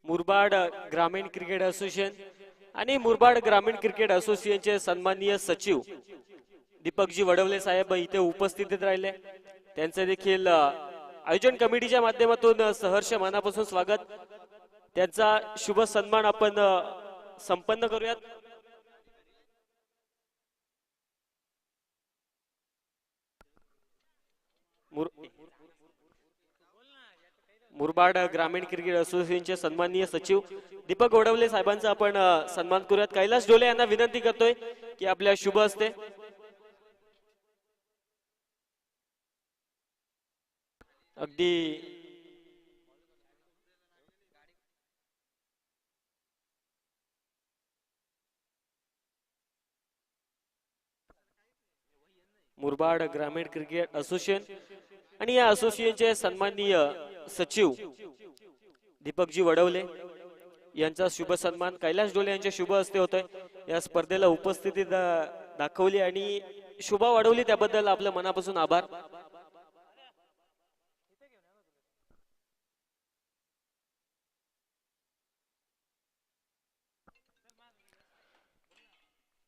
मुरबाड ग्रामीण cricket association आणि मुरबाड ग्रामीण क्रिकेट असोसिएशनचे सन्माननीय सचिव दीपकजी वडवले साहेब इथे उपस्थित राहिले. त्यांचे देखील आयोजन कमिटीच्या माध्यमातून सहर्ष मनापासून स्वागत. त्यांचा शुभ सन्मान आपण संपन्न करूयात. मुरबाड ग्रामीण क्रिकेट असोसिएशनचे सन्माननीय सचिव दीपक वडवले साहेबांचा आपण सन्मान करूयात. कैलास डोले यांना विनंती करतोय की आपल्या शुभ हस्ते अगदी मुरबाड ग्रामीण क्रिकेट असोसिएशन आणि या असोसिएशनचे सन्माननीय सचिव दीपकजी वडवले यांचा शुभ सन्मान कैलास डोले यांच्या शुभ हस्ते होतोय. या स्पर्धेला उपस्थिती दाखवली आणि शुभा वाढवली त्याबद्दल आपल्या मनापासून आभार.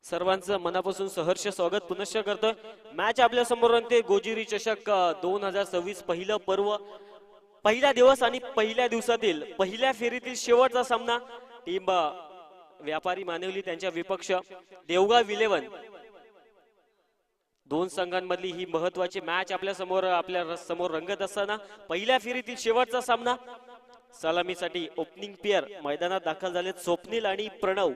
सर्वांचं मनापासून सहर्ष स्वागत पुनश्च करतोय. मॅच आपल्या समोर रंगते. गोजिरी चषक 2026 पहिलं पर्व, पहिला दिवस आणि पहिल्या दिवसातील पहिल्या फेरीतील शेवटचा सामना. टीम व्यापारी मानवली त्यांच्या विपक्ष देवगाव 11 दोन संघांमधली ही महत्वाची मॅच आपल्या समोर रंगत असताना पहिल्या फेरीतील शेवटचा सामना. सलामीसाठी ओपनिंग पेअर मैदानात दाखल झालेत. स्वप्नील आणि प्रणव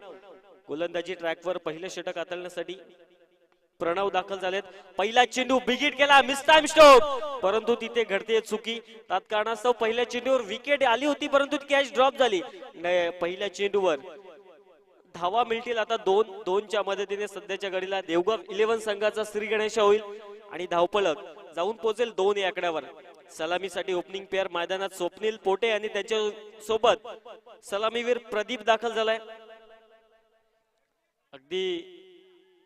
गोलंदाजी ट्रॅकवर पहिले षटक हाताळण्यासाठी प्रणव दाखल झालेत. पहिला चेंडू बिगिट केला, मिस टाइम स्ट्रोक, परंतु तिथे घडते चुकी. तात्कारणास्तव पहिल्या चेंडूवर विकेट आली होती परंतु कॅच ड्रॉप झाली. पहिल्या चेंडूवर धावा मिळतील आता दोनच्या मदतीने. सध्याच्या घडीला देवगाव 11 संघाचा श्री गणेश होईल आणि धावपळक जाऊन पोहोचेल 2 या आकड्यावर. सलामीसाठी ओपनिंग पेअर मैदानात स्वप्नील पोटे आणि त्याच्या सोबत सलामीवीर प्रदीप दाखल झालाय. अगदी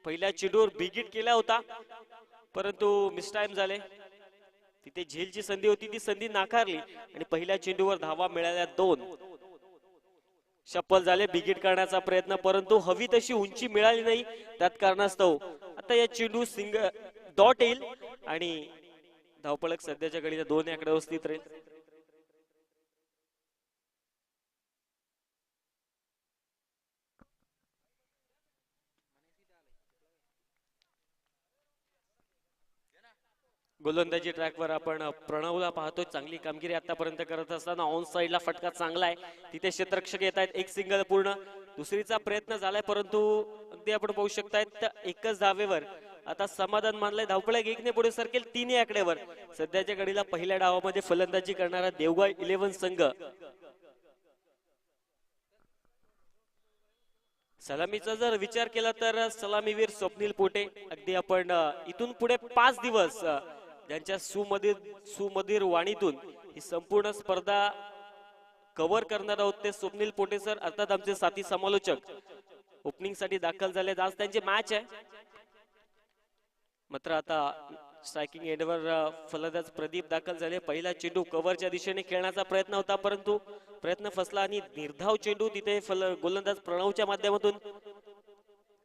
पहिल्या चेंडूवर बिगिट केला होता परंतु मिसटाइम झाले. तिथे झेलची संधी होती, ती संधी नाकारली आणि पहिल्या चेंडूवर धावा मिळाल्या 2. शप्पल झाले बिगिट करण्याचा प्रयत्न परंतु हवी तशी उंची मिळाली नाही. त्यात कारणास्तव आता या चेंडू डॉट येईल आणि धावपळक सध्याच्या घडीला 2 या आकड्यावर स्थित राहील. गोलंदाजी ट्रॅकवर आपण प्रणवला पाहतोय. चांगली कामगिरी आतापर्यंत करत असताना ऑन साइडला फटका चांगला आहे. तिथे क्षेत्ररक्षक येत आहेत. एक सिंगल पूर्ण. दुसरीचा प्रयत्न झालाय परंतु अगदी आपण पाहू शकतायत एकच धावेवर आता समाधान मानलंय. धावपळक 1 पुढे सरकेल 3 या आकड्यावर. सध्याच्या घडीला पहिल्या डावामध्ये फलंदाजी करणारा देवगाव 11 संघ. सलामीचा जर विचार केला तर सलामीवीर स्वप्नील पोटे. अगदी आपण इथून पुढे 5 दिवस त्यांच्या सुमधीर वाणीतून ही संपूर्ण स्पर्धा कव्हर करणार आहोत ते स्वप्नील पोटे सर, अर्थात आमचे साथी समालोचक ओपनिंग साठी दाखल झाले. आज त्यांची मॅच आहे. मात्र आता स्ट्रायकिंग एंडवर फलंदाज प्रदीप दाखल झाले. पहिला चेंडू कव्हरच्या दिशेने खेळण्याचा प्रयत्न होता परंतु प्रयत्न फसला आणि निर्धाव चेंडू तिथे गोलंदाज प्रणवच्या माध्यमातून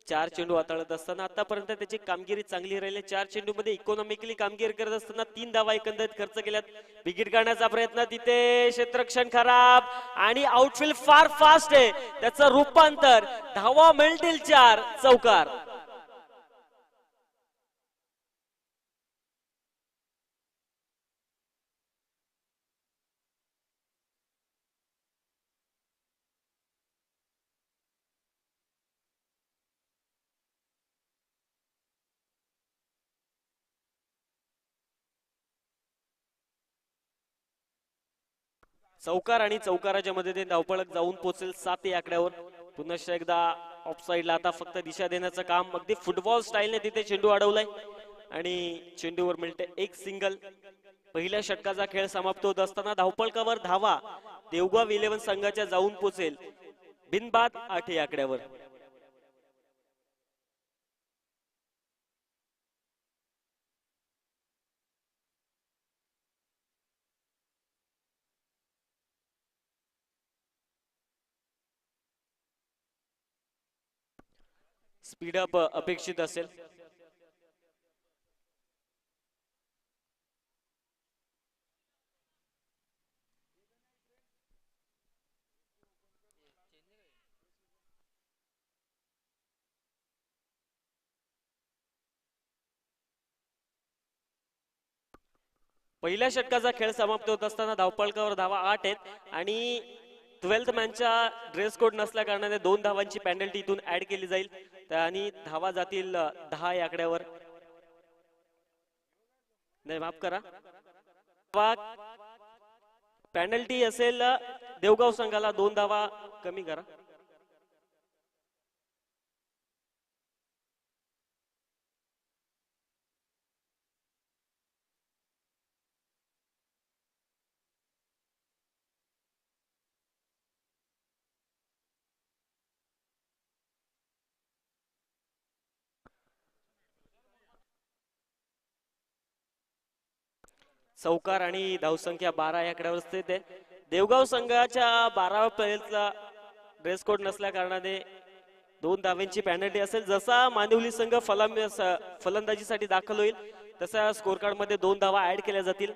4 चेंडू हाताळत असताना आतापर्यंत त्याची कामगिरी चांगली राहिली. 4 चेंडू मध्ये इकॉनॉमिकली कामगिरी करत असताना 3 धावा एकंदरीत खर्च केल्यात. विकेट काढण्याचा प्रयत्न तिथे क्षेत्ररक्षण खराब आणि आउटफील्ड फार फास्ट आहे. त्याचं रूपांतर धावा मिळतील 4. चौकार. चौकार आणि चौकाराच्या मदतीने धावपळक जाऊन पोहोचेल 7 या आकड्यावर. पुनश्च एकदा ऑफ साइडला आता फक्त दिशा देण्याचं काम. अगदी फुटबॉल स्टाईलने तिथे चेंडू अडवलाय आणि चेंडूवर मिळते एक सिंगल. पहिल्या षटकाचा खेळ समाप्त होत असताना धावपळकावर धावा देवगाव 11 संघाच्या जाऊन पोहोचेल बिनबाद 8 या आकड्यावर. स्पीडअप अपेक्षित असेल. पहिल्या षटकाचा खेळ समाप्त होत असताना धावपळकावर धावा 8 आहेत आणि 12th मॅनच्या ड्रेस कोड नसल्या कारणाने 2 धावांची पेनल्टी इथून ऍड केली जाईल आणि धावा जातील 10 या आकड्यावर. नाही माफ करा, पेनल्टी असेल देवगाव संघाला 2 धावा कमी करा. चौकार आणि धावसंख्या 12 या आकड्यावर स्थित आहे. देवगाव संघाच्या 12व्या प्लेयरचा ड्रेस कोड नसल्या कारणाने 2 धावांची पेनल्टी असेल. जसा मानिवली संघ फलंदाजीसाठी दाखल होईल तसा स्कोर कार्ड मध्ये 2 धावा ऍड केल्या जातील.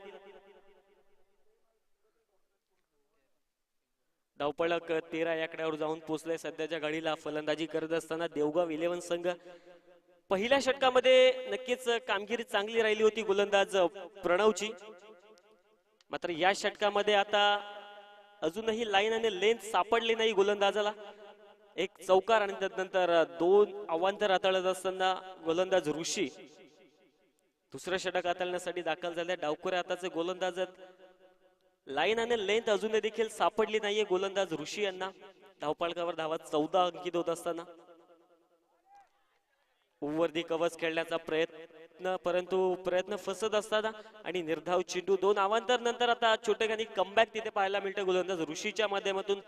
धावपळक 13 या आकड्यावर जाऊन पोहोचले. सध्याच्या घडीला फलंदाजी करत असताना देवगाव 11 संघ पहिल्या षटकामध्ये नक्कीच कामगिरी चांगली राहिली होती गोलंदाज प्रणवची. मात्र या षटकामध्ये आता अजूनही लाईन आणि लेंथ सापडली नाही गोलंदाजाला. एक चौकार आणि त्यानंतर 2 अवांतर हाताळत असताना गोलंदाज ऋषी दुसरं षटक हाताळण्यासाठी दाखल झाले. डावखुऱ्या हाताचे गोलंदाज लाईन आणि लेंथ अजूनही देखील सापडली नाहीये गोलंदाज ऋषी यांना. धावपळकावर धावा 14 अंकित होत असताना ओव्हर कवच खेळण्याचा प्रयत्न, परंतु प्रयत्न फसत असताना आणि निर्धाव चेंडू 2 अवांतर नंतर आता छोटेखानी कमबॅक तिथे पाहायला मिळते गोलंदाज ऋषीच्या माध्यमातून.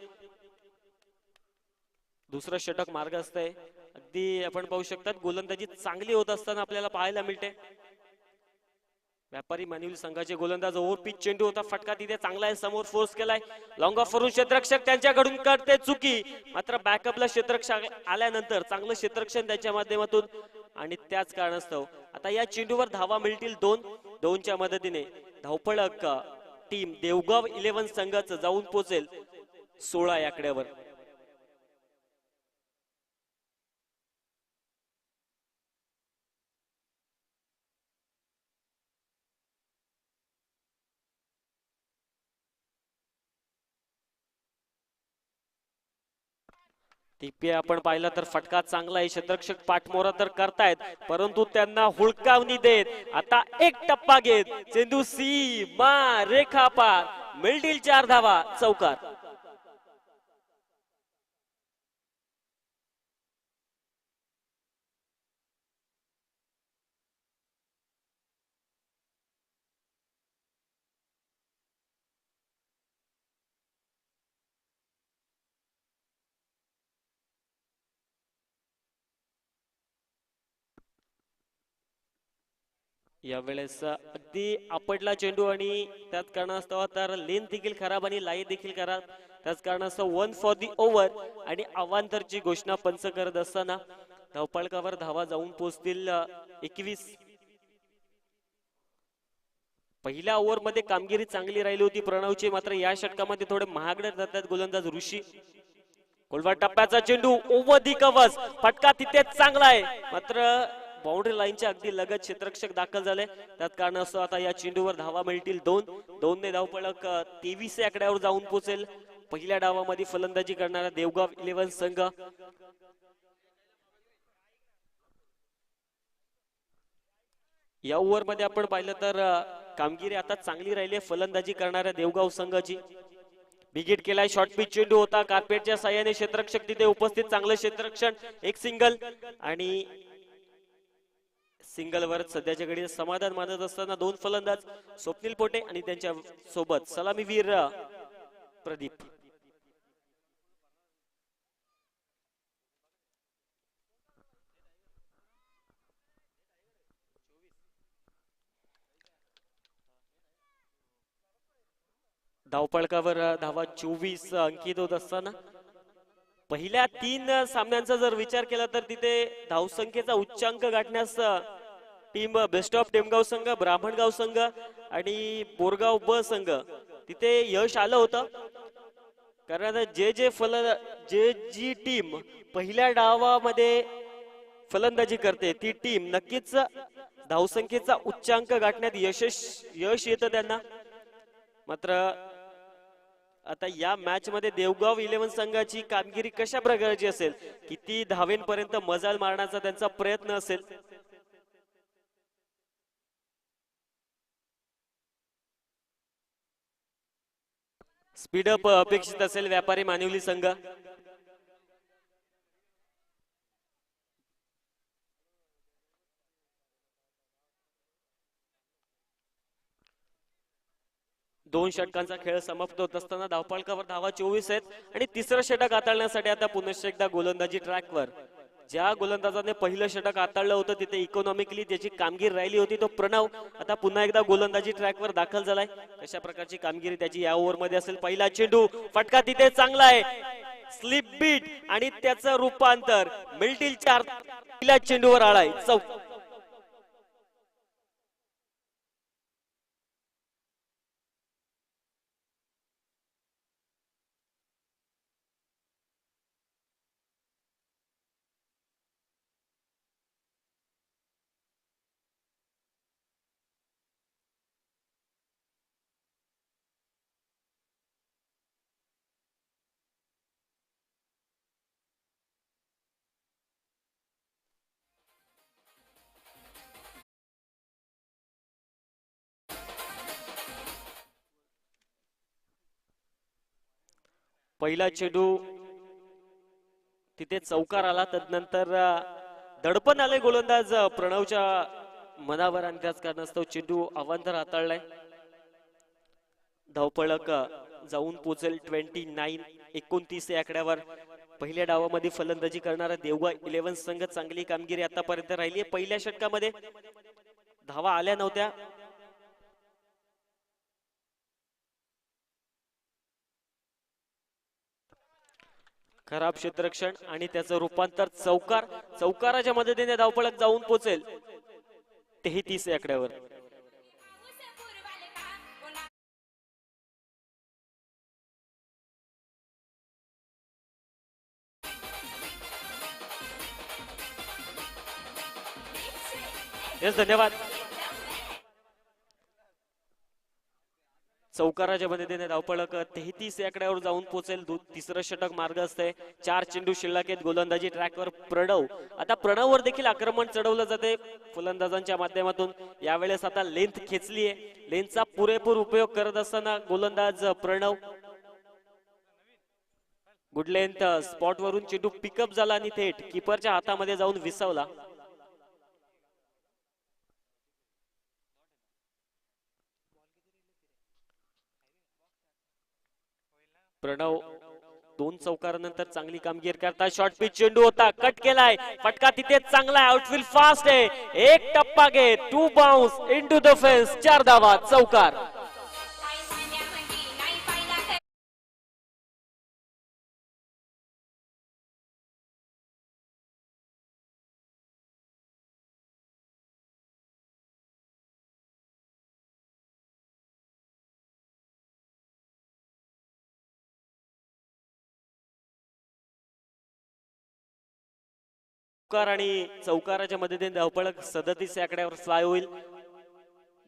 दुसरं षटक मार्ग असतंय. अगदी आपण पाहू शकतात गोलंदाजी चांगली होत असताना आपल्याला पाहायला मिळते. व्यापारी मानिवली संघाचे गोलंदाज ओव्हर पिच चेंडू होता, फटका तिथे चांगला आहे, समोर फोर्स केलाय, लॉंग ऑफ वरून क्षेत्ररक्षक त्यांच्याकडून करते चुकी. मात्र बॅकअपला क्षेत्ररक्षक आल्यानंतर चांगलं क्षेत्ररक्षण त्यांच्या माध्यमातून आणि त्याच कारणास्तव आता या चेंडूवर धावा मिळतील 2च्या मदतीने धावपळक टीम देवगाव 11 संघाचं जाऊन पोहोचेल 16 या आकड्यावर. टीपी आपण पाहिलं तर फटका चांगला आहे, क्षेत्ररक्षक पाठमोरा तर करतायत परंतु त्यांना हुलकावणी देत आता एक टप्पा घेत चेंडू सी मा रेखा पार मिळतील 4 धावा, चौकार. यावेळेस अगदी आपटला चेंडू आणि त्याच कारणास्तव तर लेन देखील खराब आणि लाई देखील खराब, त्याच कारणास्तव 1 फॉर दी ओव्हर आणि अवांतरची घोषणा पंच करत असताना धावपळकावर धावा जाऊन पोहोचतील 21. पहिल्या ओव्हर मध्ये कामगिरी चांगली राहिली होती प्रणवची, मात्र या षटकामध्ये थोडे महागडे जातात गोलंदाज ऋषी. गोलवा टप्प्याचा चेंडू ओव्हर दी कव्हर्स, फटका तिथे चांगला आहे मात्र बाउंड्री लाईनच्या अगदी लगत क्षेत्ररक्षक दाखल झाले. त्याच कारणास्तव आता या चेंडूवर धावा मिळतील 2 ने धावपळक 23 या आकड्यावर जाऊन पोहोचेल. पहिल्या डावामध्ये फलंदाजी करणारा देवगाव 11 संघ या ओव्हर मध्ये आपण पाहिलं तर कामगिरी आता चांगली राहिली आहे फलंदाजी करणाऱ्या देवगाव संघाची. बिगिट केलाय, शॉर्ट पिच चेंडू होता, कार्पेटच्या साह्याने क्षेत्ररक्षक तिथे उपस्थित, चांगलं क्षेत्ररक्षण, एक सिंगल आणि सिंगल वर सध्याच्या घडी समाधान मानत असताना 2 फलंदाज स्वप्नील पोटे आणि त्यांच्या सोबत सलामीवीर प्रदीप. धावपळकावर धावा 24 अंकित होत असताना पहिल्या 3 सामन्यांचा जर विचार केला तर तिथे धावसंख्येचा उच्चांक गाठण्यास टीम बेस्ट ऑफ टेमगाव संघ, ब्राह्मणगाव संघ आणि बोरगाव ब संघ तिथे यश आलं होतं. कारण जे जी टीम पहिल्या डावामध्ये फलंदाजी करते ती टीम नक्कीच धावसंख्येचा उच्चांक गाठण्यात यश येतं त्यांना. मात्र आता या मॅच मध्ये देवगाव 11 संघाची कामगिरी कशा प्रकारची असेल, किती धावेंपर्यंत मजाल मारण्याचा त्यांचा प्रयत्न असेल. स्पीडअप अपेक्षित असेल व्यापारी मानिवली संघ. दोन षटकांचा खेळ समाप्त होत असताना धावफलकावर धावा 24 आहेत आणि तिसरं षटक हाताळण्यासाठी आता पुनश्च एकदा गोलंदाजी ट्रॅकवर. ज्या गोलंदाजाने पहिलं षटक हाताळलं होतं तिथे इकॉनॉमिकली त्याची कामगिरी राहिली होती तो प्रणव आता पुन्हा एकदा गोलंदाजी ट्रॅकवर दाखल झालाय. कशा प्रकारची कामगिरी त्याची या ओव्हर मध्ये असेल. पहिला चेंडू फटका तिथे चांगला आहे, स्लिप बीट आणि त्याचं रूपांतर मिल्टिलच्या पहिल्या चेंडूवर आलाय. चौक पहिला चेंडू तिथे चौकार आला. तदनंतर दडपण आले गोलंदाज प्रणवच्या मनावर आणि त्याच कारणास्तव चेंडू अवांतर हाताळलाय. धावपळक जाऊन पोहोचेल 29 या आकड्यावर. पहिल्या डावामध्ये फलंदाजी करणारा देवगाव 11 संघ चांगली कामगिरी आतापर्यंत राहिली आहे. पहिल्या षटकामध्ये धावा आल्या नव्हत्या. खराब क्षेत्ररक्षण आणि त्याचं रूपांतर चौकाराच्या मदतीने धावपळक जाऊन पोहोचेल 33 या आकड्यावर. येस, धन्यवाद. चौकाराच्या मदतीने धावपळक 33 या आकड्यावर जाऊन पोहोचेल. तिसरं षटक मार्ग असते. 4 चेंडू शिल्लक आहेत गोलंदाजी ट्रॅकवर. प्रणव आता प्रणववर देखील आक्रमण चढवलं जाते फलंदाजांच्या माध्यमातून. यावेळेस आता लेंथ खेचली आहे. लेंथचा पुरेपूर उपयोग करत असताना गोलंदाज प्रणव गुड लेंथ स्पॉट वरून चेंडू पिकअप झाला आणि थेट कीपरच्या हातामध्ये जाऊन विसावला. प्रणव 2 चौकारानंतर चांगली कामगिरी करता. शॉर्ट पिच चेंडू होता, कट केलाय, फटका तिथे चांगला आहे. आउटफील्ड फास्ट आहे, एक टप्पा घे, 2 बाउन्स इनटू द फेन्स, 4 धावा, चौकार. आणि चौकाराच्या मदतीने धावपळक 37 या आकड्यावर फ्लाय होईल.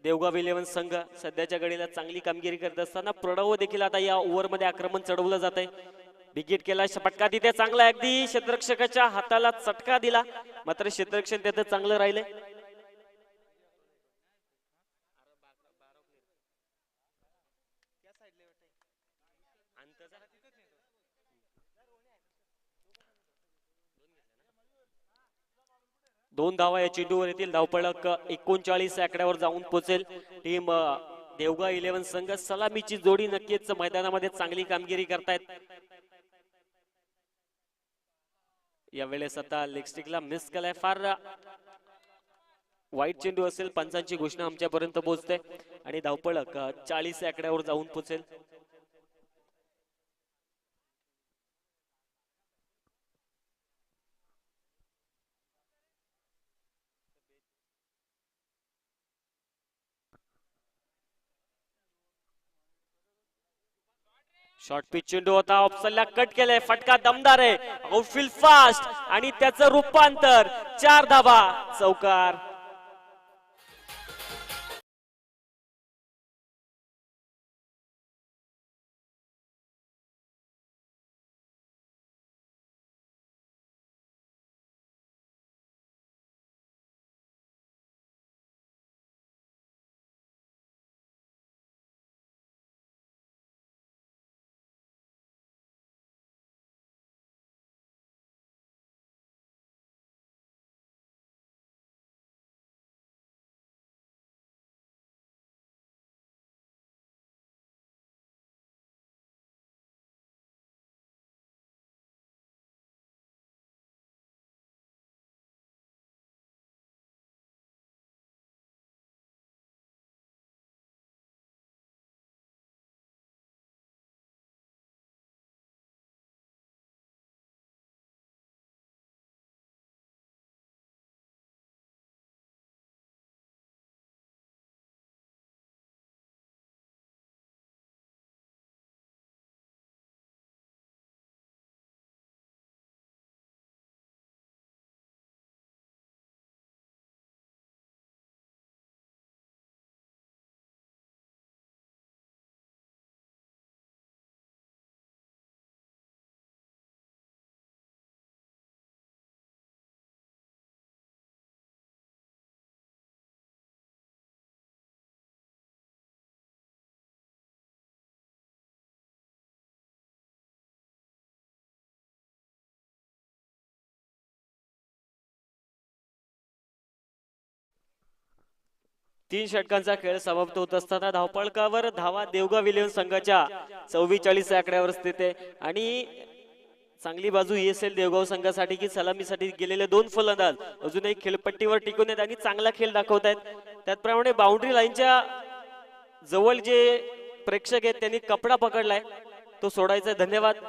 देवगाव 11 संघ सध्याच्या घडीला चांगली कामगिरी करत असताना प्रणव देखील आता या ओव्हर मध्ये आक्रमण चढवलं जात आहे. विकेट केला, फटका तिथे चांगला, अगदी क्षेत्ररक्षकाच्या हाताला चटका दिला, मात्र क्षेत्ररक्षण त्याचं चांगलं राहिले. दोन धावा या चेंडूवर येतील. धावपळक 39 आकड्यावर जाऊन पोहोचेल. टीम देवगाव 11 संघ सलामीची जोडी नक्कीच मैदानामध्ये चांगली कामगिरी करतायत. यावेळेस आता लेग स्टिकला मिस केलाय, फार वाईट चेंडू असेल. पंचांची घोषणा आमच्यापर्यंत पोहोचते आणि धावपळक 40 आकड्यावर जाऊन पोहोचेल. शॉर्ट पिच चेंडू होता, ऑप्सनला कट केलाय, फटका दमदार आहे, आउटफील्ड फास्ट आणि त्याचं रूपांतर 4 धावा, चौकार. तीन षटकांचा खेळ समाप्त होत असताना धावपळकावर धावा देवगाव इलेव्हन संघाच्या 44 आकड्यावर स्थित आहे आणि चांगली बाजू ही असेल देवगाव संघासाठी की सलामीसाठी गेलेले दोन फलंदाज अजूनही खेळपट्टीवर टिकून आहेत आणि चांगला खेळ दाखवत आहेत. त्याचप्रमाणे बाउंड्री लाईनच्या जवळ जे प्रेक्षक आहेत त्यांनी कपडा पकडलाय तो सोडायचा. धन्यवाद.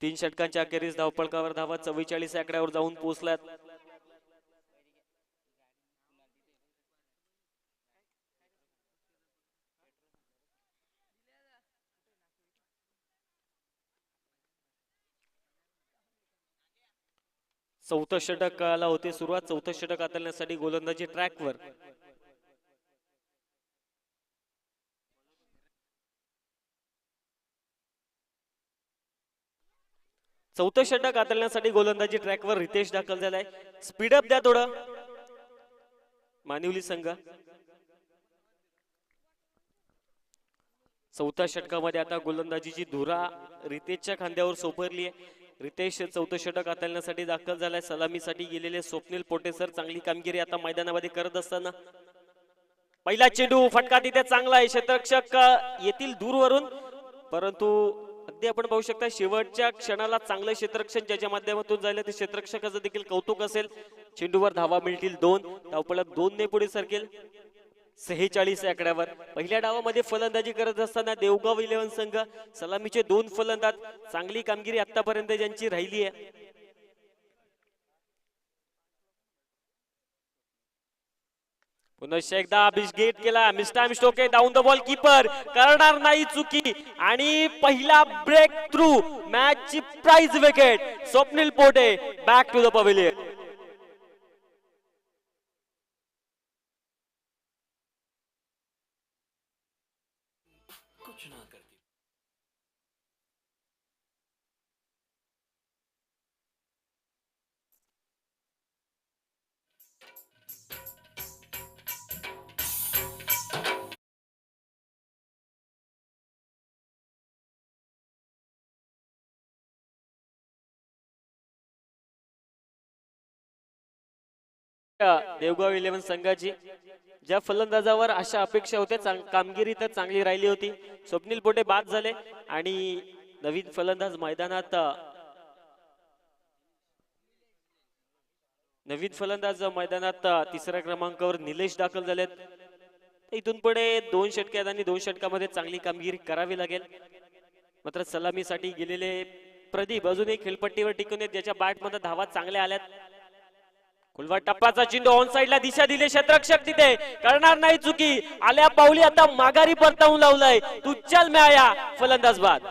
तीन षटकांच्या अखेरीस धावपळकावर धावा 44 आकड्यावर जाऊन पोहोचल्यात. चौथं षटकाला होते सुरुवात. चौथं षटक हाताळण्यासाठी गोलंदाजी ट्रॅकवर. चौथं षटक हाताळण्यासाठी गोलंदाजी ट्रॅकवर रितेश दाखल झालाय. स्पीडअप द्या थोडं मानिवली संघ. चौथ्या षटकामध्ये आता गोलंदाजीची धुरा रितेशच्या खांद्यावर सोपरली आहे. रितेश चौथं षटक हाताळण्यासाठी दाखल झालाय. सलामीसाठी गेलेले स्वप्नील पोटेसर चांगली कामगिरी आता मैदानामध्ये करत असताना पहिला चेंडू फटका तिथे चांगला आहे. क्षेत्ररक्षक येथील दूरवरून, परंतु अगदी आपण पाहू शकता शेवटच्या क्षणाला चांगलं क्षेत्ररक्षण ज्याच्या माध्यमातून जायला ते क्षेत्ररक्षकाचं देखील कौतुक असेल. चेंडूवर धावा मिळतील 2. धावपळक 2 ने पुढे सरकेल 46 आकड्यावर. पहिल्या डावामध्ये फलंदाजी करत असताना देवगाव इलेव्हन संघ सलामीचे 2 फलंदाज चांगली कामगिरी आतापर्यंत ज्यांची राहिली आहे. पुन्हा एकदा गेट केला. Mistimed stroke down the ball. Keeper करणार नाही चुकी आणि पहिला ब्रेक थ्रू. मॅचची prize wicket. Swapnil Pote back to the pavilion. Devgaon eleven संघाची ज्या फलंदाजावर अशा अपेक्षा होत्या कामगिरी तर चांगली राहिली होती. स्वप्नील पोटे बाद झाले आणि नवीन फलंदाज मैदानात तिसऱ्या क्रमांकावर निलेश दाखल झालेत. इथून पुढे 2 षटकात आणि 2 षटकामध्ये चांगली कामगिरी करावी लागेल. मात्र सलामीसाठी गेलेले प्रदीप अजूनही खेळपट्टीवर टिकून आहेत, ज्याच्या बॅट मध्ये धावा चांगल्या आल्यात. कुलवा टप्पाचा चेंडू ऑन साइडला दिशा दिली, क्षेत्ररक्षक तिथे करणार नाही चुकी. आल्या पावली आता माघारी परतावून लावलाय. तू चल म्याया फलंदाज बाद.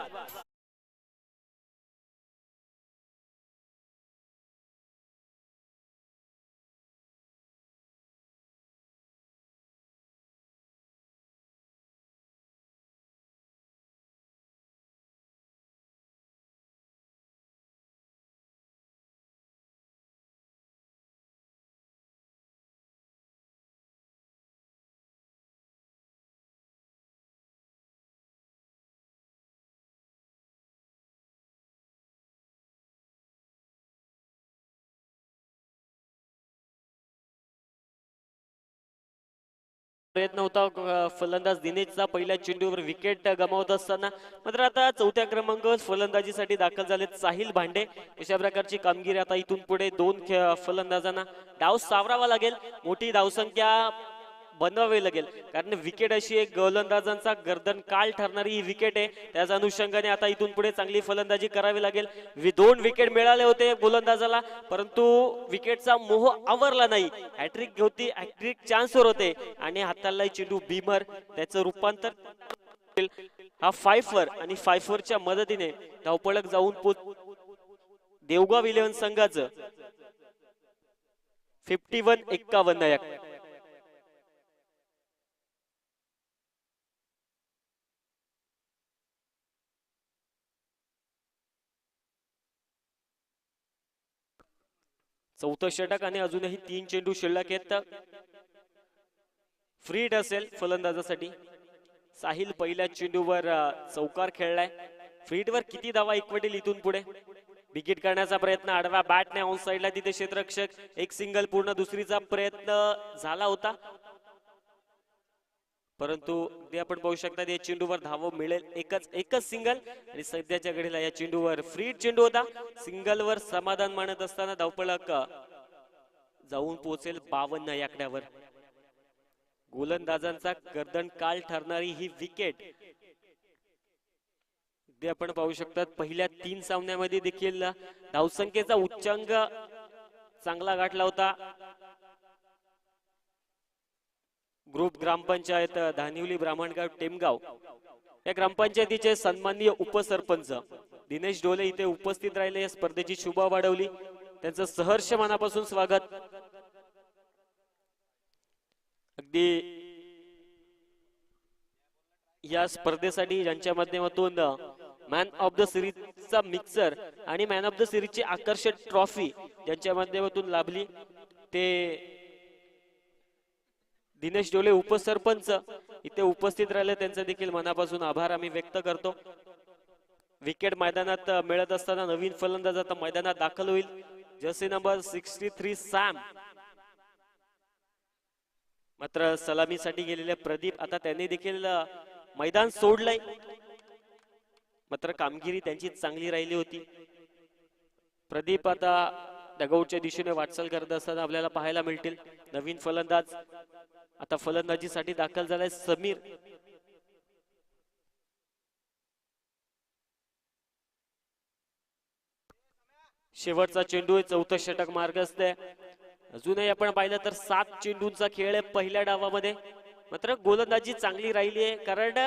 प्रयत्न होता फलंदाज दिनेशचा पहिल्या चेंडूवर विकेट गमावत असताना. मात्र आता चौथ्या क्रमांक फलंदाजीसाठी दाखल झालेत साहिल भांडे. अशा प्रकारची कामगिरी आता इथून पुढे दोन फलंदाजांना डाव सावरावा लागेल, मोठी धावसंख्या बनवावी लागेल, कारण विकेट अशी एक गोलंदाजांचा गर्दन काळ ठरणारी ही विकेट आहे. त्याच अनुषंगाने आता इथून पुढे चांगली फलंदाजी करावी लागेल. दोन विकेट मिळाले होते गोलंदाजाला, परंतु विकेटचा मोह आवरला नाही. हॅट्रिक होती, हॅट्रिक चान्सवर होते आणि हाताला चेंडू बीमर, त्याचं रूपांतर हा फायफर आणि फायफरच्या मदतीने धावपळक जाऊन देवगाव 11 संघाचं 51-51 चौथं षटक आणि अजूनही 3 चेंडू शिल्लक आहेत. फ्रीड असेल फलंदाजासाठी. साहिल पहिल्या चेंडूवर चौकार खेळलाय. फ्रीडवर किती धावा एकवटेल इथून पुढे. विकेट करण्याचा प्रयत्न आडव्या बॅटने ऑन साइडला तिथे क्षेत्ररक्षक एक सिंगल पूर्ण, दुसरीचा प्रयत्न झाला होता, परंतु ते आपण पाहू शकता या चेंडूवर धाव मिळेल एकच सिंगल. आणि सध्याच्या घडीला या चेंडूवर फ्रीड चेंडू होता. सिंगलवर समाधान मानत असताना धावपळक जाऊन पोहोचेल 52 या आकड्यावर. गोलंदाजांचा गर्दन काळ ठरणारी ही विकेट ते आपण पाहू शकतात. पहिल्या 3 सामन्यामध्ये देखील धावसंख्येचा उच्चांक चांगला गाठला होता. ग्रुप ग्रामपंचायत धानिवली ब्राह्मणगाव टेमगाव या ग्रामपंचायतीचे सन्माननीय उपसरपंच दिनेश डोले इथे उपस्थित राहिले. या स्पर्धेची शोभा वाढवली, त्यांचं सहर्ष मनापासून स्वागत. अगदी या स्पर्धेसाठी ज्यांच्या माध्यमातून मॅन ऑफ द सिरीजचा मिक्सर आणि मॅन ऑफ द सिरीजची आकर्षक ट्रॉफी ज्यांच्या माध्यमातून लाभली ते दिनेश डोले उपसरपंच इथे उपस्थित राहिले, त्यांचा देखील मनापासून आभार आम्ही व्यक्त करतो. विकेट मैदानात मिळत असताना नवीन फलंदाज आता मैदानात दाखल होईल. Jersey number 63 Sam. मात्र सलामीसाठी गेलेले प्रदीप आता त्यांनी देखील मैदान सोडलंय. मात्र कामगिरी त्यांची चांगली राहिली होती. प्रदीप आता डगआउटच्या दिशेने वाटचाल करत असताना आपल्याला पाहायला मिळतील. नवीन फलंदाज आता फलंदाजीसाठी दाखल झालाय समीर. शेवटचा चेंडू आहे, चौथं षटक मार्गस्थ आहे. अजूनही आपण पाहिलं तर 7 चेंडूंचा खेळ आहे पहिल्या डावामध्ये. मात्र गोलंदाजी चांगली राहिली आहे, कारण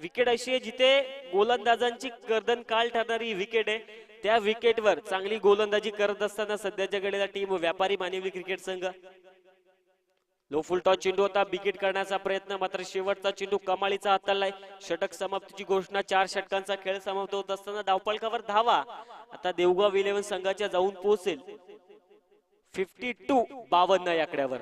विकेट अशी आहे जिथे गोलंदाजांची गर्दन काळ ठरणारी विकेट आहे. त्या विकेटवर चांगली गोलंदाजी करत असताना सध्याच्या घडीला टीम व्यापारी मानिवली क्रिकेट संघ. लो फुल टॉस चेंडू होता, विकेट करण्याचा प्रयत्न, मात्र शेवटचा चेंडू कमालीचा हाताळलाय. षटक समाप्तीची घोषणा. 4 षटकांचा खेळ समाप्त होत असताना धावपळकावर धावा आता देवगाव 11 संघाच्या जाऊन पोहोचेल 52-52 या आकड्यावर.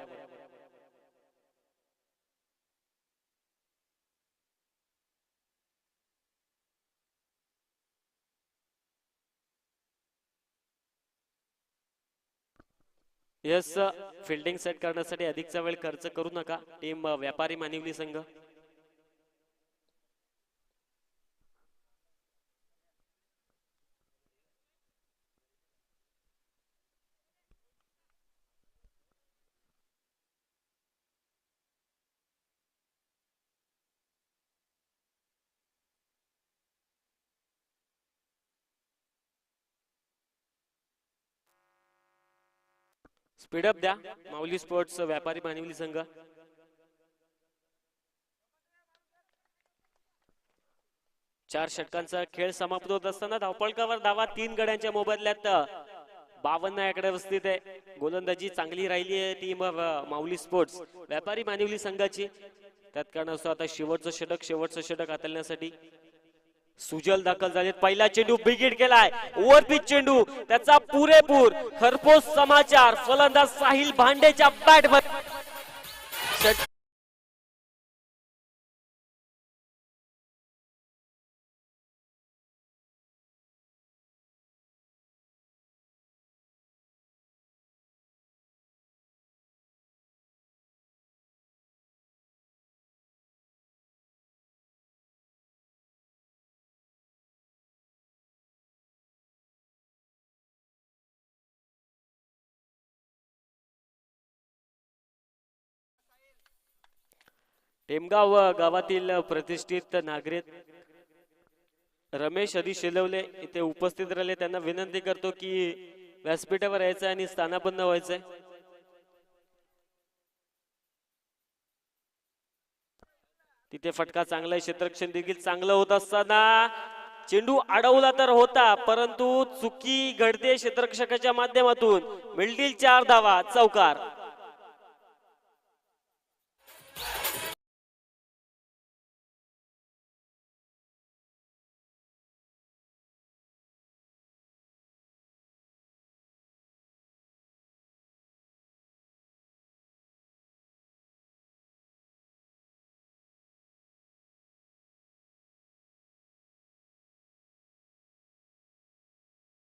यस, फिल्डिंग सेट करण्यासाठी अधिकचा वेळ खर्च करू नका. टीम व्यापारी मानिवली संघ. स्पीडअप द्या माऊली स्पोर्ट्स व्यापारी मानिवली संघ. चार षटकांचा खेळ समाप्त होत असताना धावपळकावर धावा 3 गड्यांच्या मोबदल्यात 52 याकडे स्थित आहे. गोलंदाजी चांगली राहिली आहे टीम माऊली स्पोर्ट्स व्यापारी मानिवली संघाची. त्यात कारणास्तव आता शेवटचं षटक हाताळण्यासाठी सुजल दाखल झालेत. पहिला चेंडू बिगिट केलाय, ओव्हरपिच चेंडू, त्याचा पुरेपूर खरपोस समाचार. फलंदाज साहिल भांडेच्या बॅट मध्ये टेमगाव गावातील प्रतिष्ठित नागरिक रमेश हरी शिलवले इथे उपस्थित राहिले. त्यांना विनंती करतो की व्यासपीठावर यायचं आणि स्थानापन्न व्हायचंय. तिथे फटका चांगला आहे, क्षेत्ररक्षण देखील चांगलं होत असताना चेंडू अडवला तर होता, परंतु चुकी घडते क्षेत्ररक्षकाच्या माध्यमातून. मिळतील 4 धावा, चौकार.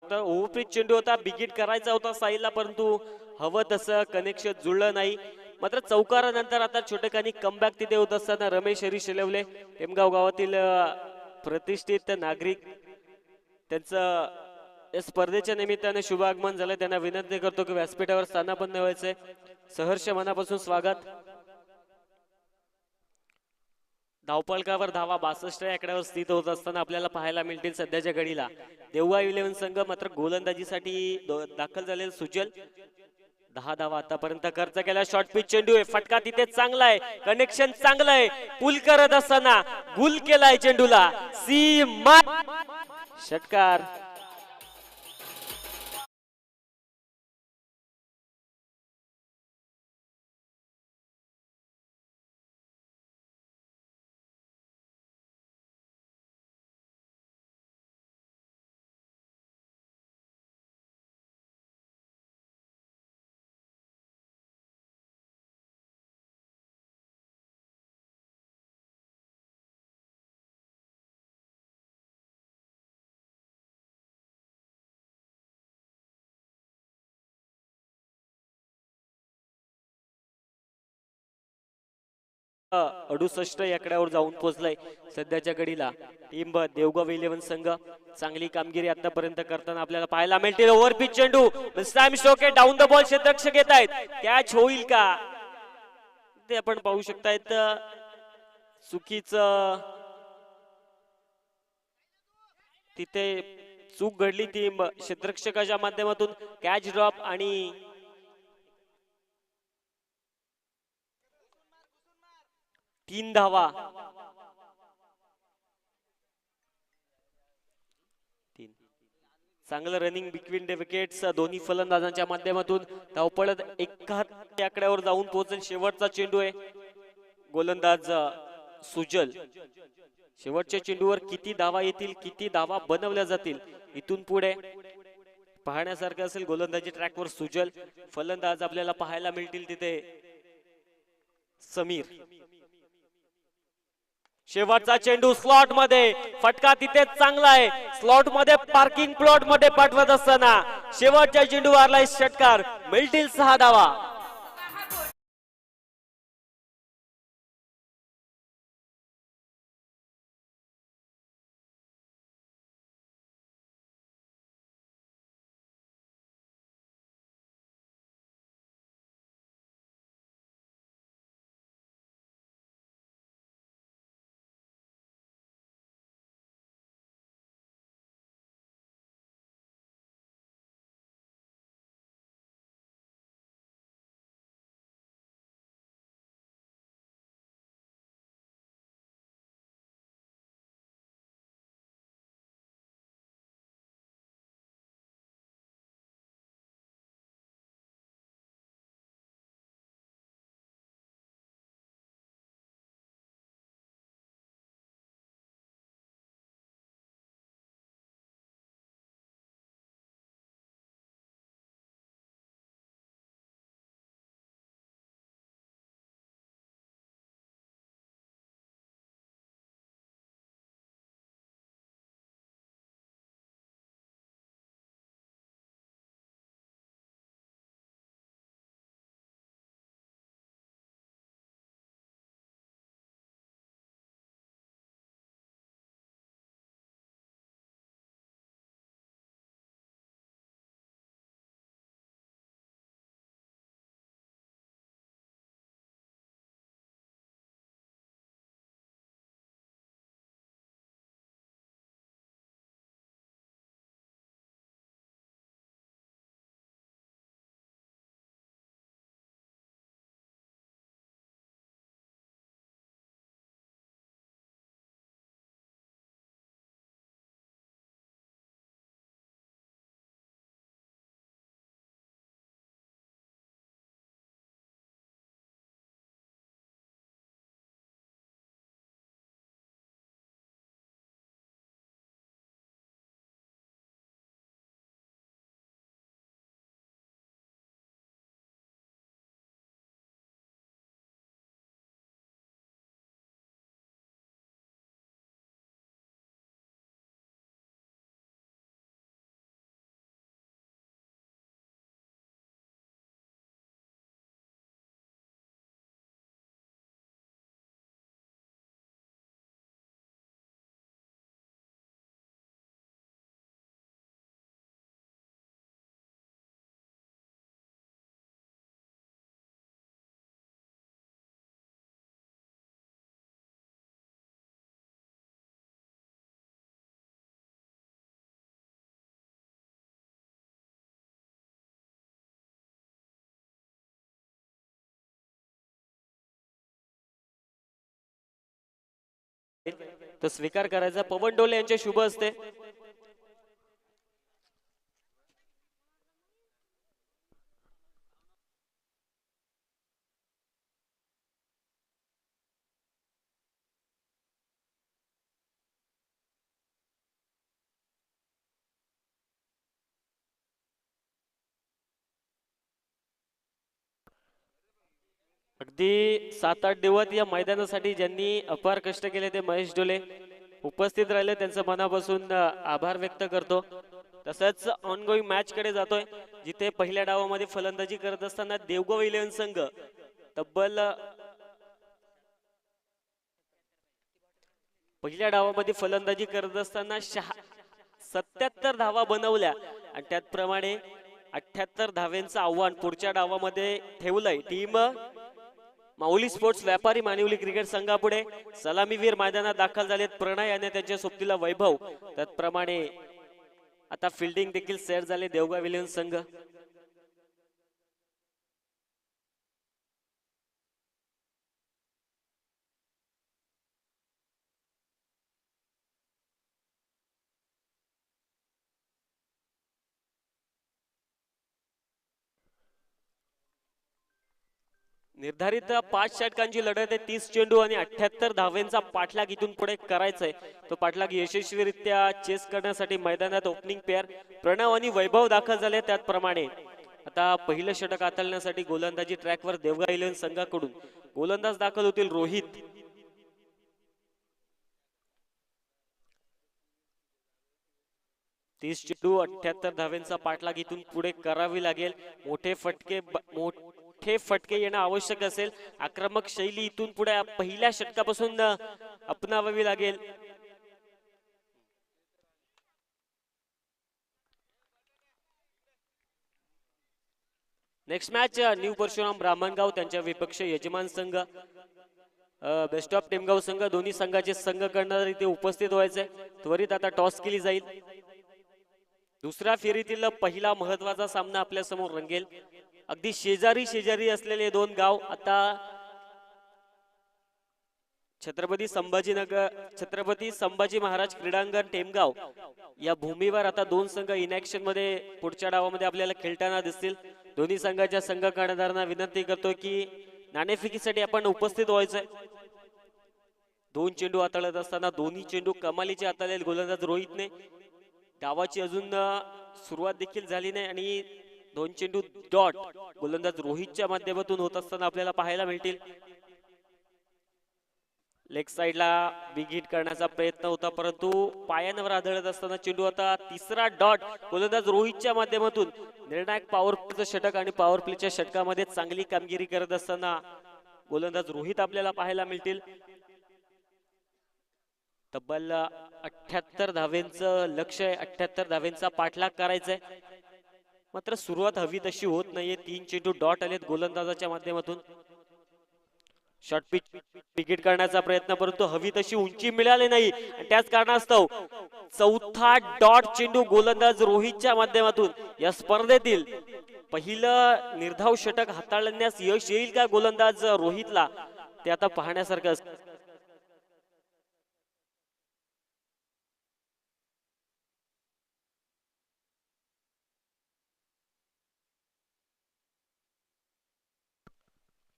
ओव्हरपिच चेंडू होता, बिगिट करायचा होता साईला, परंतु हवं तसं कनेक्शन जुळलं नाही. मात्र चौकारानंतर आता छोटेखानी कमबॅक तिथे होत असताना रमेश हरी शिलवले टेमगाव गावातील प्रतिष्ठित नागरिक त्यांचं या स्पर्धेच्या निमित्ताने शुभ आगमन झालं. त्यांना विनंती करतो की व्यासपीठावर स्थानापन्न व्हायचंय. सहर्ष मनापासून स्वागत. धावपळकावर धावा 62 आकड्यावर स्थित होत असताना आपल्याला पाहायला मिळतील सध्याच्या घडीला देववा 11 संघ. मात्र गोलंदाजीसाठी दाखल झालेले सुजल 10 धावा आतापर्यंत खर्च केला. शॉर्ट पिच चेंडू आहे, फटका तिथे चांगला आहे, कनेक्शन चांगलं आहे, पुल करत असताना गुल केलाय चेंडूला, सीमा षटकार. अडुसष्ट आकड्यावर जाऊन पोहोचलाय सध्याच्या घडीला टीम देवगाव 11 संघ. चांगली कामगिरी आतापर्यंत करताना आपल्याला पाहायला मिळते. ओव्हरपिच चेंडू, डाऊन द बॉल क्षेत्ररक्षक येत आहेत, कॅच होईल का ते आपण पाहू शकतायत. चुकीचं तिथे चूक घडली टीम क्षेत्ररक्षकाच्या माध्यमातून. कॅच ड्रॉप आणि तीन धावा. चांगलं रनिंग बिटवीन द विकेट्स दोन्ही फलंदाजांच्या माध्यमातून. धावपळत 71 आकड्यावर जाऊन पोहोचेल. शेवटचा चेंडू आहे, गोलंदाज सुजल. शेवटच्या चेंडूवर किती धावा येतील, किती धावा बनवल्या जातील इथून पुढे पाहण्यासारखं असेल. गोलंदाजी ट्रॅकवर सुजल, फलंदाज आपल्याला पाहायला मिळतील तिथे समीर. शेवटचा चेंडू स्लॉट मध्ये, फटका तिथे चांगला आहे, स्लॉट मध्ये पार्किंग प्लॉट मध्ये पाठवत असताना शेवटच्या चेंडूवरला षटकार. मिळतील 6 धावा. तो स्वीकार करायचा पवन डोले यांच्या शुभ हस्ते. अगदी 7-8 दिवस या मैदानासाठी ज्यांनी अपार कष्ट केले ते महेश डोले उपस्थित राहिले, त्यांचं मनापासून आभार व्यक्त करतो. तसंच ऑनगोईंग मॅच कडे जातोय, जिथे पहिल्या डावामध्ये फलंदाजी करत असताना देवगाव इलेव्हन संघ तब्बल पहिल्या डावामध्ये फलंदाजी करत असताना 77 धावा बनवल्या आणि त्याचप्रमाणे 78 धाव्यांचं आव्हान पुढच्या डावामध्ये ठेवलंय. टीम माऊली स्पोर्ट्स व्यापारी मानिवली क्रिकेट संघापुढे सलामीवीर मैदानात दाखल झालेत प्रणय आणि त्यांच्या सोबतीला वैभव. त्याचप्रमाणे आता फिल्डिंग देखील सेट झाले देवगाव इलेव्हन संघ. निर्धारित 5 षटकांची लढत आहे. 30 चेंडू आणि 78 धावेंचा पाठलाग इथून पुढे करायचा आहे. तो पाठलाग यशस्वीरित्या चेस करण्यासाठी मैदानात ओपनिंग पेअर प्रणव आणि वैभव दाखल झाले. त्याचप्रमाणे आता पहिलं षटक हाताळण्यासाठी गोलंदाजी ट्रॅकवर देवगाव इलेव्हन संघाकडून गोलंदाज दाखल होतील रोहित. तीस चेंडू 78 धावेंचा पाठलाग इथून पुढे करावी लागेल. मोठे फटके येणं आवश्यक असेल. आक्रमक शैली इथून पुढे पहिल्या षटकापासून अपनावावी लागेल. Next match new Parshuram Brahmangaon त्यांच्या विपक्ष यजमान संघ बेस्ट ऑफ टेमगाव संघ. दोन्ही संघाचे संघ करणारे इथे उपस्थित व्हायचे. त्वरित आता टॉस केली जाईल. दुसऱ्या फेरीतील पहिला महत्वाचा सामना आपल्या समोर रंगेल. अगदी शेजारी असलेले दोन गाव. आता छत्रपती संभाजी महाराज क्रीडांगण टेमगाव या भूमीवर आता दोन संघ इनॅक्शन मध्ये पुढच्या डावामध्ये आपल्याला खेळताना दिसतील. दोन्ही संघाच्या संघ कर्णधारांना विनंती करतो की नाणेफेकीसाठी आपण उपस्थित व्हायचंय. दोन चेंडू हाताळत असताना दोन्ही चेंडू कमालीचे हाताळले गोलंदाज रोहितने. डावाची अजून सुरुवात देखील झाली नाही आणि दोन चेंडू डॉट गोलंदाज रोहितच्या माध्यमातून होत असताना आपल्याला पाहायला मिळतील. लेग साइडला बिग हिट करण्याचा प्रयत्न होता, परंतु पायांवर आदळत असताना चेंडू आता तिसरा डॉट गोलंदाज रोहितच्या माध्यमातून. निर्णायक पॉवर प्लेचं षटक आणि पॉवर प्लेच्या षटकामध्ये चांगली कामगिरी करत असताना गोलंदाज रोहित आपल्याला पाहायला मिळतील. तब्बल 78 धावेंचं लक्ष्य आहे. 78 धावेंचा पाठलाग करायचाय. मात्र सुरुवात हवी तशी होत नाहीये. 3 चेंडू डॉट आलेत गोलंदाजाच्या माध्यमातून. शॉर्ट पिच विकेट करण्याचा प्रयत्न, परंतु हवी तशी उंची मिळाली नाही आणि त्याच कारणास्तव चौथा डॉट चेंडू गोलंदाज रोहितच्या माध्यमातून. या स्पर्धेतील पहिलं निर्धाव षटक हाताळण्यास यश येईल का गोलंदाज रोहितला, ते आता पाहण्यासारखं.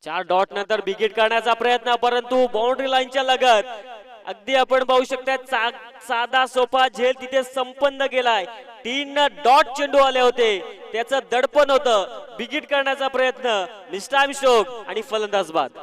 4 डॉट नंतर विकेट करण्याचा प्रयत्न, परंतु बाउंड्री लाईनच्या लगत. अगदी आपण पाहू शकता साधा सोपा झेल तिथे संपन्न केलाय. 3 डॉट चेंडू आले होते, त्याचं दडपण होतं. विकेट करण्याचा प्रयत्न, निष्ठाम स्ट्रोक आणि फलंदाज बाद.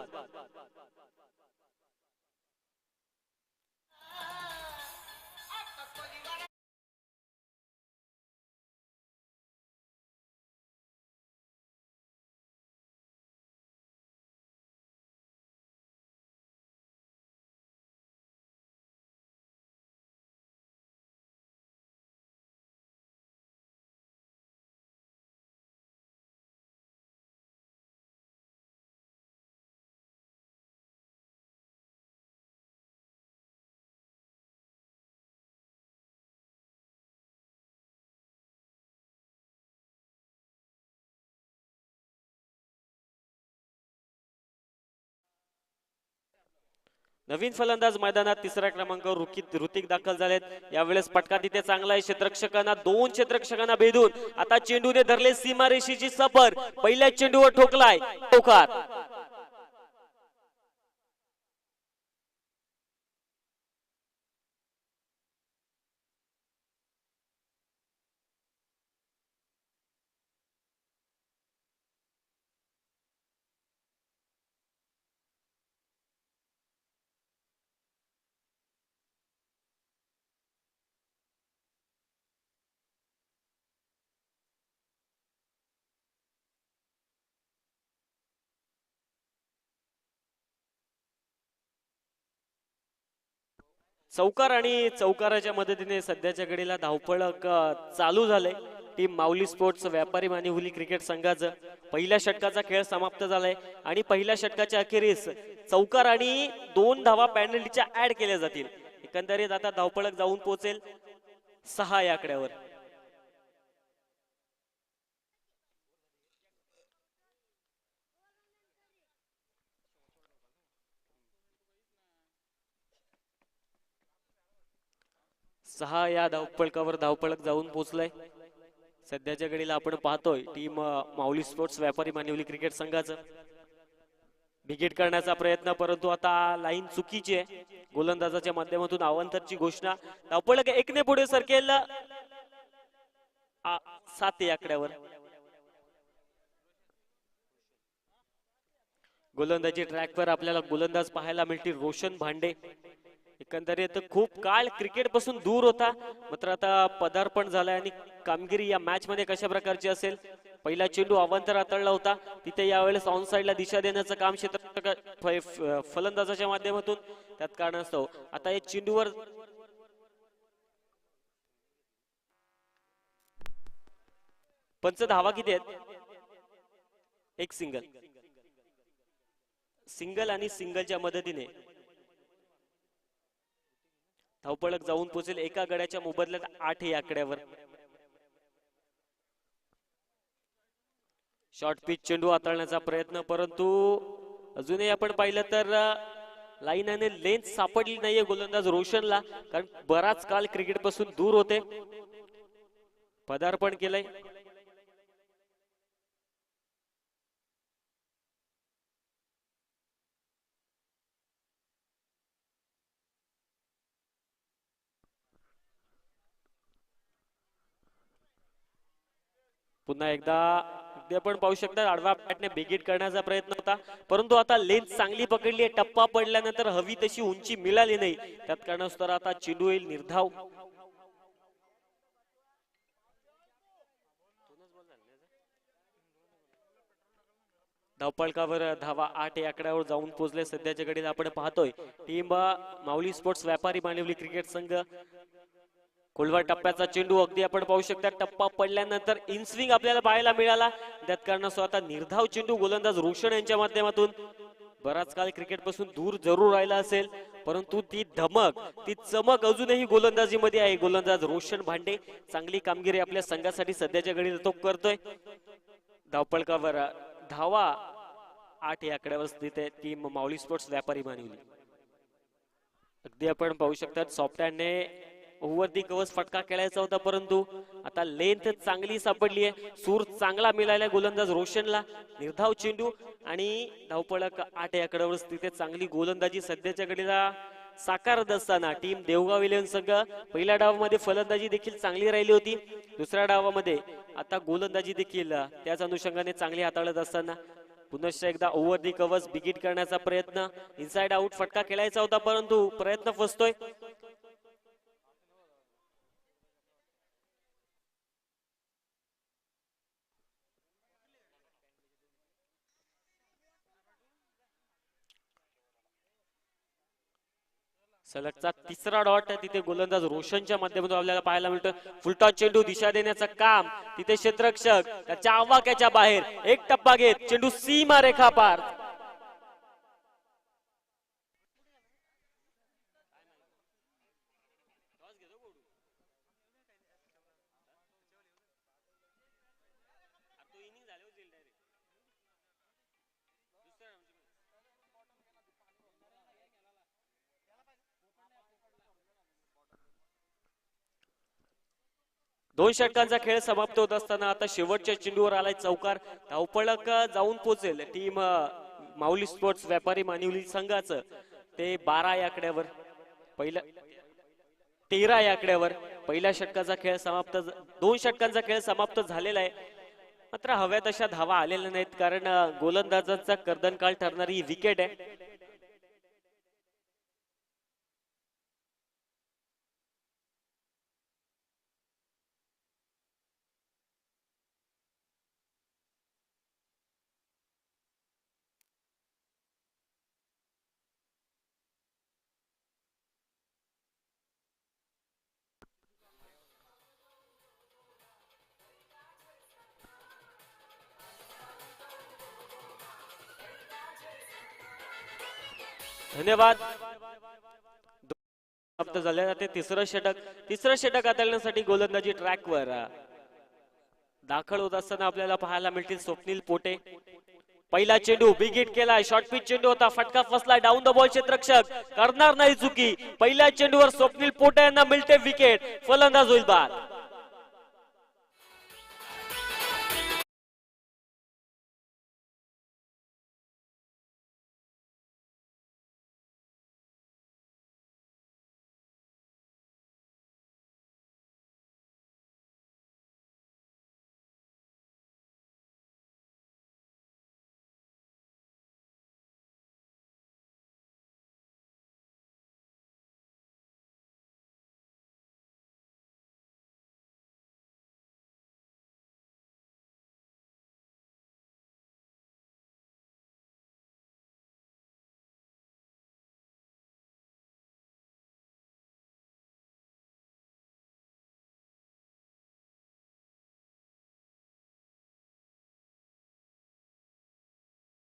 नवीन फलंदाज मैदानात तिसऱ्या क्रमांकावर ऋतिक दाखल झालेत. यावेळेस पटका तिथे चांगला आहे. क्षेत्ररक्षकांना दोन क्षेत्ररक्षकांना भेदून आता चेंडूने धरले सीमारेषेची सफर. पहिल्या चेंडूवर ठोकलाय चौकार. चौकार आणि चौकाराच्या मदतीने सध्याच्या घडीला धावपळ चालू झालंय. टीम माऊली स्पोर्ट्स व्यापारी मानिहुली क्रिकेट संघाचं पहिल्या षटकाचा खेळ समाप्त झालाय आणि पहिल्या षटकाच्या अखेरीस चौकार आणि 2 धावा पॅनल्टीच्या ऍड केल्या जातील. एकंदरीत आता धावपळक जाऊन पोहोचेल 6 या आकड्यावर. सहा या धावपळकावर धावपळक जाऊन पोहोचलाय. सध्याच्या घडीला आपण पाहतोय टीम माऊली स्पोर्ट्स व्यापारी मानिवली क्रिकेट संघाचं विकेट करण्याचा प्रयत्न, परंतु आता लाईन चुकीची आहे. गोलंदाजाच्या माध्यमातून अवांतरची घोषणा. धावपळक 1 ने पुढे सरकेल 7 या आकड्यावर. गोलंदाजी ट्रॅकवर आपल्याला गोलंदाज पाहायला मिळतील रोशन भांडे. एकंदरीत खूप काळ क्रिकेट पासून दूर होता, मात्र आता पदार्पण झालाय आणि कामगिरी या मॅच मध्ये कशा प्रकारची असेल. पहिला चेंडू अवांतर हाताळला होता, तिथे यावेळेस ऑन साइडला दिशा देण्याचं काम क्षेत्र फलंदाजाच्या माध्यमातून. त्यात कारणास्तव आता या चेंडूवर पंच धावा किती आहेत? एक सिंगल आणि सिंगलच्या मदतीने धावपळक जाऊन पोहोचेल एका गड्याच्या मोबदल्यात 8 या आकड्यावर. शॉर्ट पिच चेंडू हाताळण्याचा प्रयत्न, परंतु अजूनही आपण पाहिलं तर लाईन आणि लेंथ सापडली नाहीये गोलंदाज रोशनला, कारण बराच काळ क्रिकेट पासून दूर होते. पदार्पण केलंय. पुन्हा एकदा आपण पाहू शकता आडवा पॅटने बिगिट करण्याचा प्रयत्न होता, परंतु आता लेंथ चांगली पकडली आहे. टप्पा पडल्यानंतर हवी तशी उंची मिळाली नाही, त्यात कारणास्तव आता चेंडू येईल निर्धाव. धावपळकावर धावा 8 या आकड्यावर जाऊन पोहोचले. सध्याच्या घडीला आपण पाहतोय टीम माऊली स्पोर्ट्स व्यापारी मानिवली क्रिकेट संघ. खोलवर टप्प्याचा चेंडू अगदी आपण पाहू शकता टप्पा पडल्यानंतर इनस्विंग आपल्याला पाहायला मिळाला, त्यात कारणास्तव आता निर्धाव चेंडू गोलंदाज रोशन यांच्या माध्यमातून. बराच काळ क्रिकेट पासून दूर जरूर राहिला असेल, परंतु ती धमक ती चमक अजूनही गोलंदाजीमध्ये आहे. गोलंदाज रोशन भांडे चांगली कामगिरी आपल्या संघासाठी सध्याच्या घडीला तो करतोय. धावपळकावर धावा 8 या आकड्यावर स्थित आहे टीम माऊली स्पोर्ट्स व्यापारी मानिवली. अगदी आपण पाहू शकता सॉफ्ट हँडने ओव्हरदी कव्हर फटका खेळायचा होता, परंतु आता लेंथ चांगली सापडली आहे. सूर चांगला मिळाला गोलंदाज रोशनला. निर्धाव चेंडू आणि धावपळक 8 या आकड्यावर स्थित आहे. चांगली गोलंदाजी सध्याच्या घडीला साकारत असताना टीम देवगाव इलेव्हन संघ पहिल्या डावामध्ये फलंदाजी देखील चांगली राहिली होती. दुसऱ्या डावामध्ये आता गोलंदाजी देखील त्याच अनुषंगाने चांगली हाताळत असताना पुनश्च एकदा ओव्हर दी कव्हर्स बिगिट करण्याचा प्रयत्न. इनसाइड आउट फटका खेळायचा होता, परंतु प्रयत्न फसतोय. सलगचा तिसरा डॉट तिथे गोलंदाज रोशनच्या माध्यमातून आपल्याला पाहायला मिळतं. फुलटॉस चेंडू दिशा देण्याचं काम तिथे क्षेत्ररक्षक त्याच्या आवाक्याच्या बाहेर एक टप्पा घेत चेंडू सीमा रेखा पार. दोन षटकांचा खेळ समाप्त होत असताना आता शेवटच्या चेंडूवर आलाय चौकार. धावपळक जाऊन पोहोचेल टीम माऊली स्पोर्ट्स व्यापारी मानिवली संघाचं. ते 12 या आकड्यावर पहिल्या 13 या आकड्यावर पहिल्या षटकाचा खेळ समाप्त. दोन षटकांचा खेळ समाप्त झालेला आहे. मात्र हव्या तशा धावा आलेल्या नाहीत कारण गोलंदाजांचा कर्दनकाळ ठरणारी विकेट आहे. धन्यवाद. समाप्त झाले. ते तिसरं षटक हाताळण्यासाठी गोलंदाजी ट्रॅकवर दाखल होत असताना आपल्याला पाहायला मिळतील स्वप्नील पोटे. पहिला चेंडू बिग हिट केलाय. शॉर्ट पिच चेंडू होता. फटका फसला. डाऊन द बॉल क्षेत्ररक्षक करणार नाही चुकी. पहिल्या चेंडूवर स्वप्नील पोटे यांना मिळते विकेट. फलंदाज होईल बाद.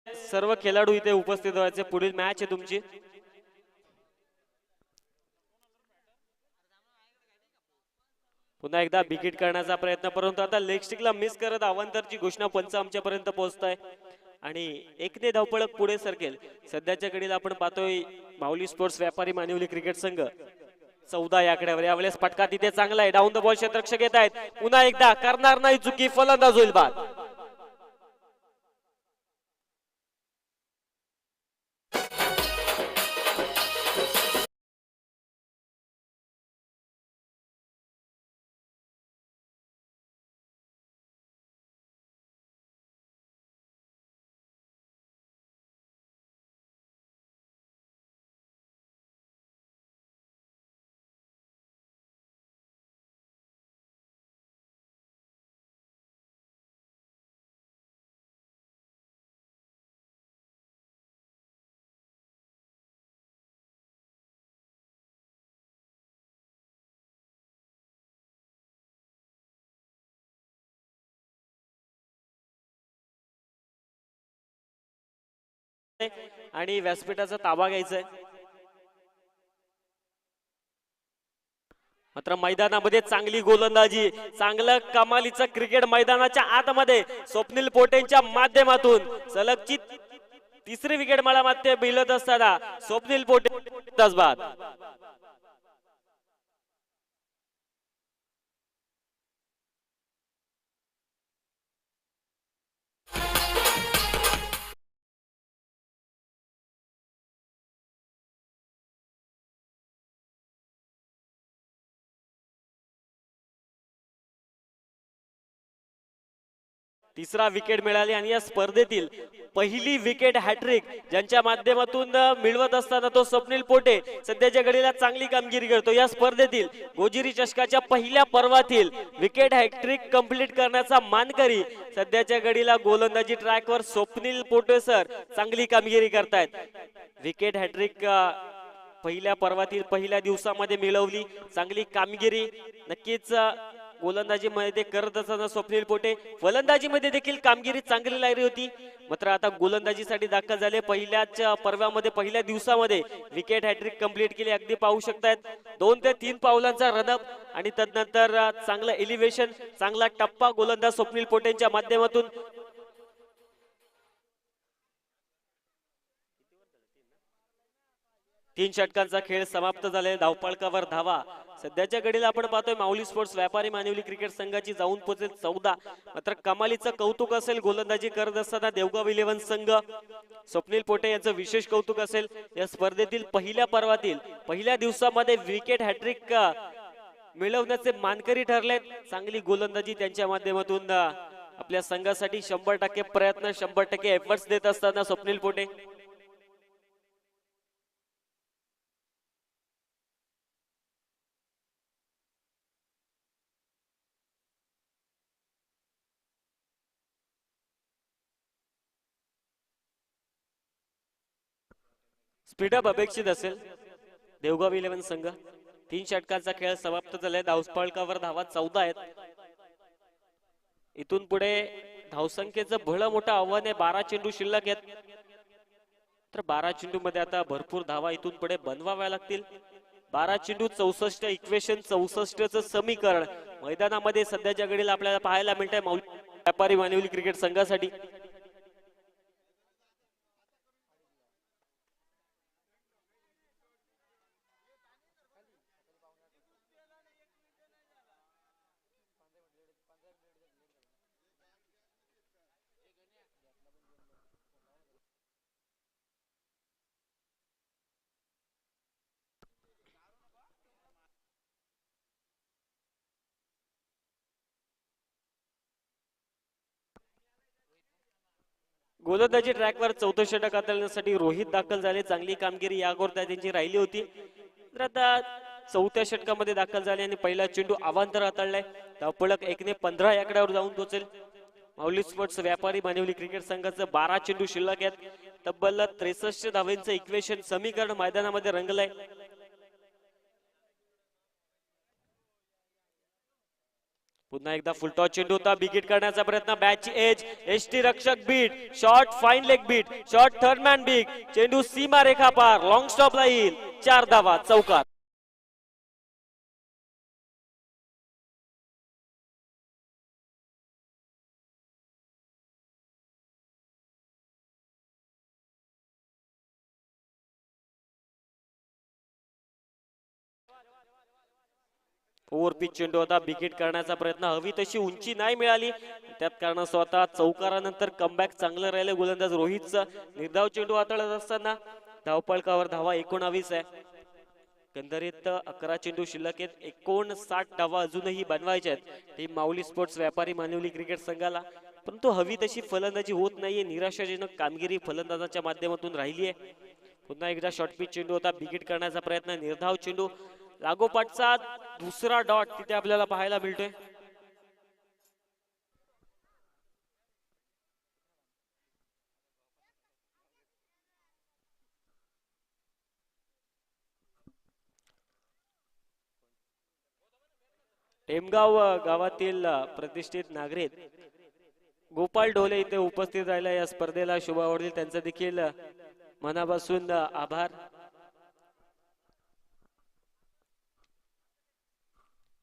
सर्व खेळाडू इथे उपस्थित व्हायचे. पुढील मॅच आहे तुमची. पुन्हा एकदा विकेट करण्याचा प्रयत्न, परंतु आता लेग स्टिकला मिस करत अवांतरची घोषणा पंच आमच्यापर्यंत पोहोचताय आणि एकने धावपळक पुढे सरकेल. सध्याच्या घडीला आपण पाहतोय माऊली स्पोर्ट्स व्यापारी मानिवली क्रिकेट संघ 14 या आकड्यावर. यावेळेस फटका तिथे चांगला आहे. डाऊन द बॉल क्षेत्ररक्षक येत आहेत. पुन्हा एकदा करणार नाही चुकी. फलंदाज होईल बाद. आणि व्यासपीठाचा ताबा घ्यायचा आहे. मात्र मैदानामध्ये चांगली गोलंदाजी, चांगलं कमालीचं क्रिकेट मैदानाच्या आतमध्ये स्वप्नील पोटेंच्या माध्यमातून सलगची तिसरी विकेट मला मात्र मिळत असताना स्वप्नील पोटे बाद. तिसरा विकेट मिळाली आणि या स्पर्धेतील पहिली विकेट हॅट्रिक ज्यांच्या माध्यमातून मिळवत असताना तो स्वप्नील पोटे सध्याच्या घडीला चांगली कामगिरी करतो. या स्पर्धेतील गोजिरी चषकाच्या पहिल्या पर्वातील विकेट हॅट्रिक कंप्लीट करण्याचा मानकरी सध्याच्या घडीला गोलंदाजी ट्रॅकवर स्वप्नील पोटे सर चांगली कामगिरी करतायत. विकेट हॅट्रिक पहिल्या पर्वातील पहिल्या दिवसामध्ये मिळवली. चांगली कामगिरी नक्कीच गोलंदाजी मध्ये करत असताना स्वप्नील पोटे फलंदाजीमध्ये देखील कामगिरी चांगली लागली होती. मात्र आता गोलंदाजीसाठी दाखल झाले. पहिल्याच पर्वामध्ये पहिल्या दिवसामध्ये विकेट हॅट्रिक कंप्लीट केली. अगदी पाहू शकतायत 2 ते 3 पावलांचा रनअप आणि तदनंतर चांगलं एलिव्हेशन, चांगला टप्पा गोलंदाज स्वप्नील पोटेंच्या माध्यमातून. तीन षटकांचा खेळ समाप्त झाले. धावपळकावर धावा सध्याच्या घडीला आपण पाहतोय माऊली स्पोर्ट्स व्यापारी मानिवली क्रिकेट संघाची जाऊन पोहोचेल 14. मात्र कमालीचं कौतुक असेल गोलंदाजी करत असताना देवगाव 11 संघ. स्वप्नील पोटे यांचं विशेष कौतुक असेल या स्पर्धेतील पहिल्या पर्वातील पहिल्या दिवसामध्ये विकेट हॅट्रिक मिळवण्याचे मानकरी ठरलेत. चांगली गोलंदाजी त्यांच्या माध्यमातून आपल्या संघासाठी 100% प्रयत्न 100% एफर्ट्स देत असताना स्वप्नील पोटे. स्पीडअप अपेक्षित असेल देवगाव 11 संघ. 3 षटकांचा खेळ समाप्त झालाय. धावफलकावर धावा 14 आहेत. इथून पुढे धावसंख्येचं भलं मोठं आव्हान आहे. 12 चेंडू शिल्लक आहेत. तर 12 चेंडू मध्ये आता भरपूर धावा इथून पुढे बनवाव्या लागतील. 12 चेंडू 64 इक्वेशन 64चं समीकरण मैदानामध्ये सध्याच्या घडीला आपल्याला पाहायला मिळतंय माऊली व्यापारी मानिवली क्रिकेट संघासाठी. गोलंदाजी ट्रॅकवर 14 षटक हाताळण्यासाठी रोहित दाखल झाले. चांगली कामगिरी याकरता त्यांची राहिली होती. तर आता 4थ्या षटकामध्ये दाखल झाले आणि पहिला चेंडू अवांतर हाताळलाय. धावफलक 1 ने 15 या आकड्यावर जाऊन पोहोचेल. माऊली स्पोर्ट्स व्यापारी मानिवली क्रिकेट संघाचं 12 चेंडू शिल्लक आहेत. तब्बल 63 धावांचं इक्वेशन समीकरण मैदानामध्ये रंगलंय. पुन्हा एकदा फुलटॉस चेंडू होता. बिगिट करण्याचा प्रयत्न. बॅटची एज एसटी रक्षक beat short fine leg beat short third man big चेंडू सीमा रेखा पार लॉंग स्टॉपला येईल. 4 धावा चौकार. ओव्हर पिच चेंडू होता. बिगिट करण्याचा प्रयत्न. हवी तशी उंची नाही मिळाली. त्यात कारण स्वतः चौकारानंतर कमबॅक चांगलं राहिलं गोलंदाज रोहितचं. निर्धाव चेंडू हाताळत असताना धावफलकावर धावा 19 आहे. एकंदरीत 11 चेंडू शिल्लक आहेत. 59 धावा अजूनही बनवायच्या आहेत टीम माऊली स्पोर्ट्स व्यापारी मानिवली क्रिकेट संघाला. परंतु हवी तशी फलंदाजी होत नाहीये. निराशाजनक कामगिरी फलंदाजाच्या माध्यमातून राहिली आहे. पुन्हा एकदा शॉर्ट पिच चेंडू होता. बिगिट करण्याचा प्रयत्न. निर्धाव चेंडू. लागोपाठचा दुसरा डॉट तिथे आपल्याला पाहायला मिळतोय. टेमगाव गावातील प्रतिष्ठित नागरिक गोपाल ढोले इथे उपस्थित राहिला. या स्पर्धेला शोभा वाढतील त्यांचा देखील मनापासून आभार.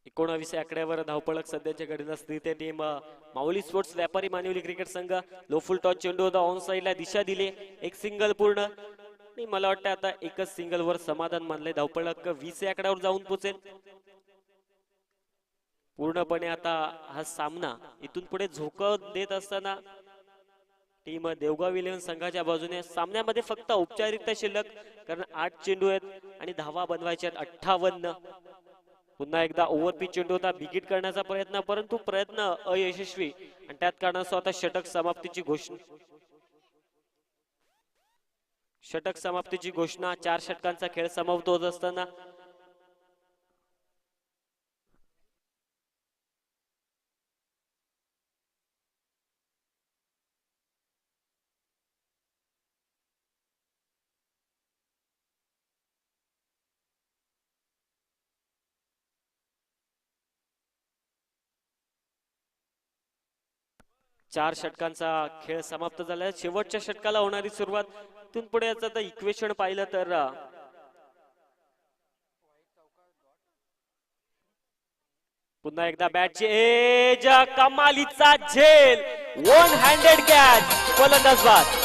19 आकड्यावर धावफलक सध्याच्या घडीला स्थित आहे. टीम माऊली स्पोर्ट्स व्यापारी मानिवली क्रिकेट संघ. लो फुल टॉस चेंडू होता. ऑन साइडला दिशा दिली. एक सिंगल पूर्ण आणि मला वाटतं आता एकच सिंगल वर समाधान मानले. धावफलक 20 आकड्यावर जाऊन पोहोचेल. पूर्णपणे आता हा सामना इथून पुढे झोकं देत असताना टीम देवगाव 11 संघाच्या बाजूने. सामन्यामध्ये फक्त औपचारिकता शिल्लक कारण 8 चेंडू आहेत आणि धावा बनवायच्या आहेत 58. पुन्हा एकदा ओव्हर पिच चेंडू होता. बिगिट करण्याचा प्रयत्न परंतु प्रयत्न अयशस्वी आणि त्यात कारणास्तव आता षटक समाप्तीची घोषणा. 4 षटकांचा खेळ समाप्त होत असताना 4 षटकांचा खेळ समाप्त झाला. शेवटच्या षटकाला होणारी सुरुवात. तिथून पुढे याचं इक्वेशन पाहिलं तर पुन्हा एकदा बॅटची एज कमालीचा झेल. 1 हँडेड कॅच. फलंदाज बाद.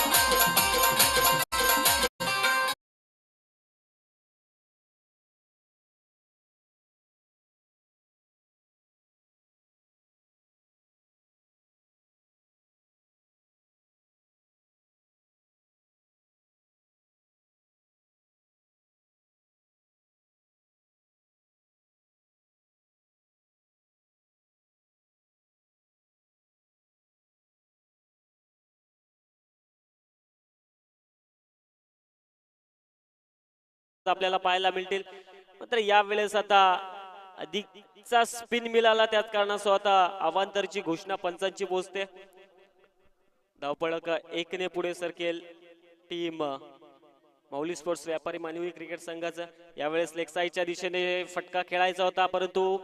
आपल्याला पाहायला मिळतील. मात्र यावेळेस आता अधिकचा स्पिन मिळाला, त्याच कारणासह आता अवांतरची घोषणा पंचांची पोहोचते. धावपळक 1 ने पुढे सरकेल टीम माऊली स्पोर्ट्स व्यापारी मानवी क्रिकेट संघाचा. यावेळेस लेग साईडच्या दिशेने फटका खेळायचा होता, परंतु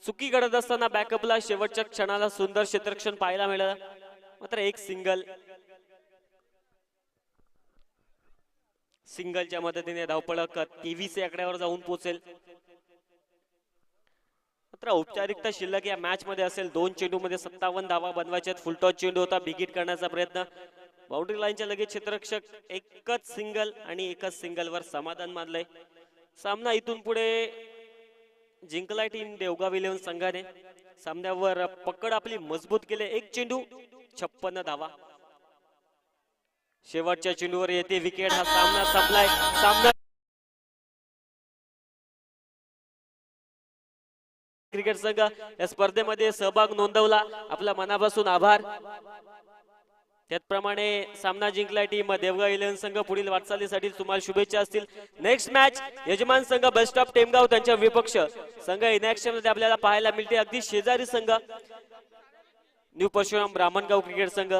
चुकी घडत असताना बॅकअपला शेवटच्या क्षणाला सुंदर क्षेत्ररक्षण पाहायला मिळालं. मात्र एक सिंगलच्या मदतीने धावपळक 23 या आकड्यावर जाऊन पोहोचेल. मात्र औपचारिकता शिल्लक या मॅच मध्ये असेल. 2 चेंडूमध्ये 57 धावा बनवायच्यात. फुलटॉस चेंडू होता, बिगिट करण्याचा प्रयत्न. बाउंड्री लाईनच्या लगेच क्षेत्ररक्षक एकच सिंगल आणि एकच सिंगलवर समाधान मानलंय. सामना इथून पुढे जिंकलाय टीम देवगाव 11 संघाने. सामन्यावर पकड आपली मजबूत केले. 1 चेंडू 56 धावा. शेवटच्या चेंडूवर येते विकेट. हा सामना संपलाय. सामना क्रिकेट संघ या स्पर्धेमध्ये सहभाग नोंदवला, आपला मनापासून आभार. त्याचप्रमाणे सामना जिंकलाय टीम देवगाव 11 संघ. पुढील वाटचालीसाठी तुम्हाला शुभेच्छा असतील. नेक्स्ट मॅच यजमान संघ बेस्ट ऑफ टेमगाव त्यांच्या विपक्ष संघ इनॅक्शन मध्ये आपल्याला पाहायला मिळते. अगदी शेजारी संघ न्यू परशुराम ब्राह्मणगाव क्रिकेट संघ.